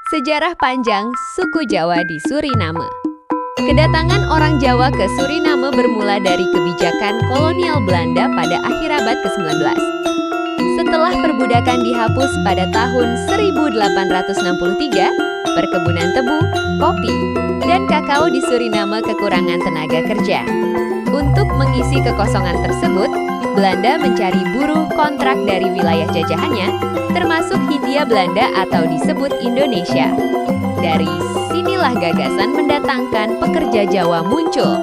Sejarah panjang suku Jawa di Suriname. Kedatangan orang Jawa ke Suriname bermula dari kebijakan kolonial Belanda pada akhir abad ke-19. Setelah perbudakan dihapus pada tahun 1863, perkebunan tebu, kopi, dan kakao di Suriname kekurangan tenaga kerja. Untuk mengisi kekosongan tersebut, Belanda mencari buruh kontrak dari wilayah jajahannya, termasuk Hindia Belanda atau disebut Indonesia. Dari sinilah gagasan mendatangkan pekerja Jawa muncul.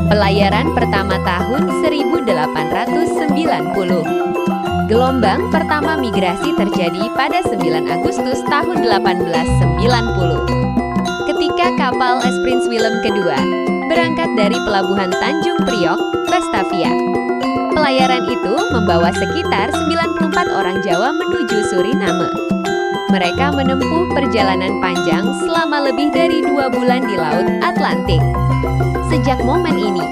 Pelayaran pertama tahun 1890. Gelombang pertama migrasi terjadi pada 9 Agustus tahun 1890. Ketika kapal Es Prince Willem II berangkat dari pelabuhan Tanjung Priok, Batavia. Pelayaran itu membawa sekitar 94 orang Jawa menuju Suriname. Mereka menempuh perjalanan panjang selama lebih dari 2 bulan di Laut Atlantik. Sejak momen ini,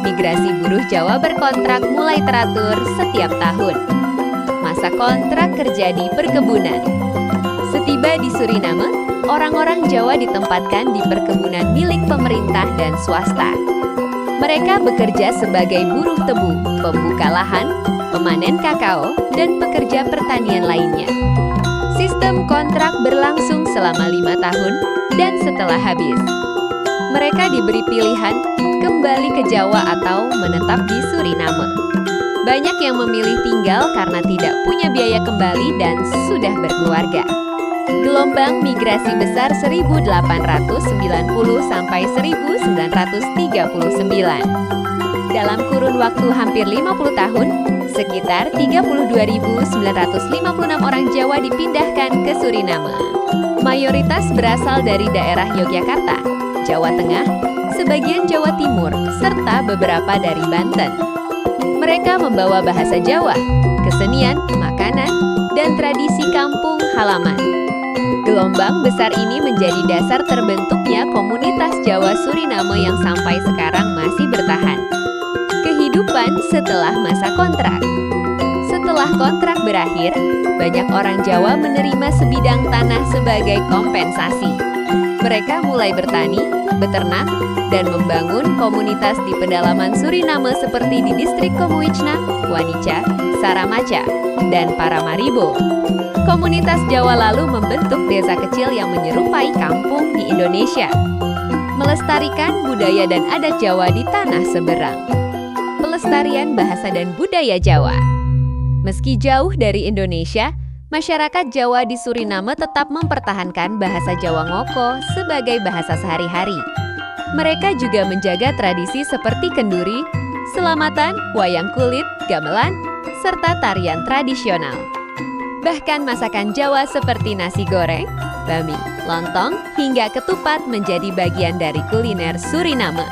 migrasi buruh Jawa berkontrak mulai teratur setiap tahun. Masa kontrak kerja di perkebunan. Setiba di Suriname, orang-orang Jawa ditempatkan di perkebunan milik pemerintah dan swasta. Mereka bekerja sebagai buruh tebu, pembuka lahan, pemanen kakao, dan pekerja pertanian lainnya. Sistem kontrak berlangsung selama 5 tahun dan setelah habis, mereka diberi pilihan kembali ke Jawa atau menetap di Suriname. Banyak yang memilih tinggal karena tidak punya biaya kembali dan sudah berkeluarga. Gelombang migrasi besar 1890 sampai 1939. Dalam kurun waktu hampir 50 tahun, sekitar 32.956 orang Jawa dipindahkan ke Suriname. Mayoritas berasal dari daerah Yogyakarta, Jawa Tengah, sebagian Jawa Timur, serta beberapa dari Banten. Mereka membawa bahasa Jawa, kesenian, makanan, dan tradisi kampung halaman. Gelombang besar ini menjadi dasar terbentuknya komunitas Jawa Suriname yang sampai sekarang masih bertahan. Kehidupan setelah masa kontrak. Setelah kontrak berakhir, banyak orang Jawa menerima sebidang tanah sebagai kompensasi. Mereka mulai bertani, beternak, dan membangun komunitas di pedalaman Suriname seperti di distrik Komuijna, Wanica, Saramaca, dan Paramaribo. Komunitas Jawa lalu membentuk desa kecil yang menyerupai kampung di Indonesia, melestarikan budaya dan adat Jawa di tanah seberang. Pelestarian bahasa dan budaya Jawa. Meski jauh dari Indonesia, masyarakat Jawa di Suriname tetap mempertahankan bahasa Jawa Ngoko sebagai bahasa sehari-hari. Mereka juga menjaga tradisi seperti kenduri, selamatan, wayang kulit, gamelan, serta tarian tradisional. Bahkan masakan Jawa seperti nasi goreng, bami, lontong, hingga ketupat menjadi bagian dari kuliner Suriname.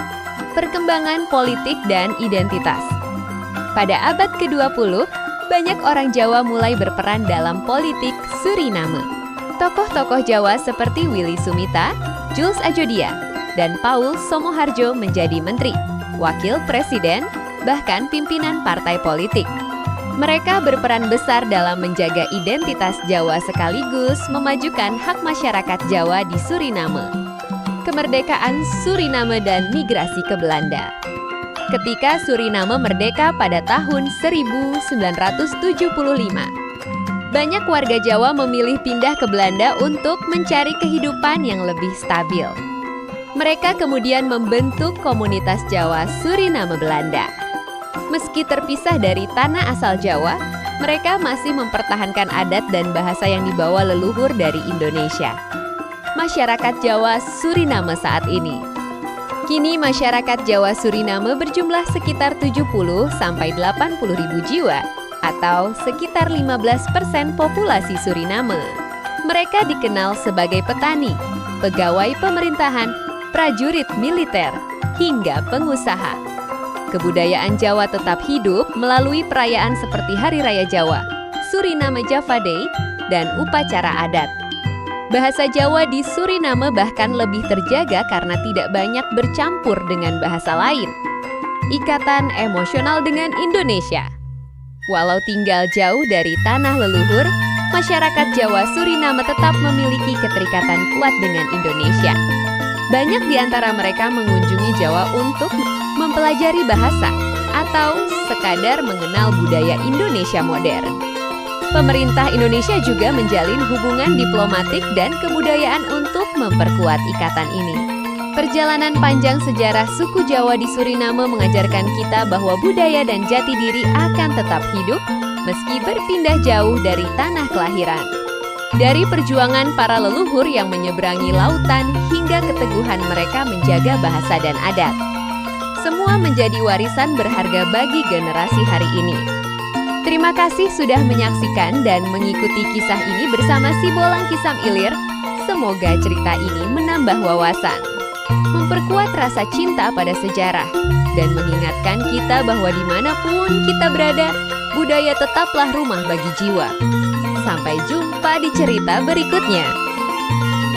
Perkembangan politik dan identitas. Pada abad ke-20, banyak orang Jawa mulai berperan dalam politik Suriname. Tokoh-tokoh Jawa seperti Willy Sumita, Jules Ajodia, dan Paul Somoharjo menjadi menteri, wakil presiden, bahkan pimpinan partai politik. Mereka berperan besar dalam menjaga identitas Jawa sekaligus memajukan hak masyarakat Jawa di Suriname. Kemerdekaan Suriname dan migrasi ke Belanda. Ketika Suriname merdeka pada tahun 1975, banyak warga Jawa memilih pindah ke Belanda untuk mencari kehidupan yang lebih stabil. Mereka kemudian membentuk komunitas Jawa Suriname Belanda. Meski terpisah dari tanah asal Jawa, mereka masih mempertahankan adat dan bahasa yang dibawa leluhur dari Indonesia. Masyarakat Jawa Suriname saat ini. Kini masyarakat Jawa Suriname berjumlah sekitar 70-80 ribu jiwa atau sekitar 15% populasi Suriname. Mereka dikenal sebagai petani, pegawai pemerintahan, prajurit militer, hingga pengusaha. Kebudayaan Jawa tetap hidup melalui perayaan seperti Hari Raya Jawa, Suriname Java Day, dan upacara adat. Bahasa Jawa di Suriname bahkan lebih terjaga karena tidak banyak bercampur dengan bahasa lain. Ikatan emosional dengan Indonesia. Walau tinggal jauh dari tanah leluhur, masyarakat Jawa Suriname tetap memiliki keterikatan kuat dengan Indonesia. Banyak di antara mereka mengunjungi Jawa untuk mempelajari bahasa atau sekadar mengenal budaya Indonesia modern. Pemerintah Indonesia juga menjalin hubungan diplomatik dan kebudayaan untuk memperkuat ikatan ini. Perjalanan panjang sejarah suku Jawa di Suriname mengajarkan kita bahwa budaya dan jati diri akan tetap hidup meski berpindah jauh dari tanah kelahiran. Dari perjuangan para leluhur yang menyeberangi lautan hingga keteguhan mereka menjaga bahasa dan adat, semua menjadi warisan berharga bagi generasi hari ini. Terima kasih sudah menyaksikan dan mengikuti kisah ini bersama si Bolang Kisam Ilir. Semoga cerita ini menambah wawasan, memperkuat rasa cinta pada sejarah, dan mengingatkan kita bahwa dimanapun kita berada, budaya tetaplah rumah bagi jiwa. Sampai jumpa di cerita berikutnya.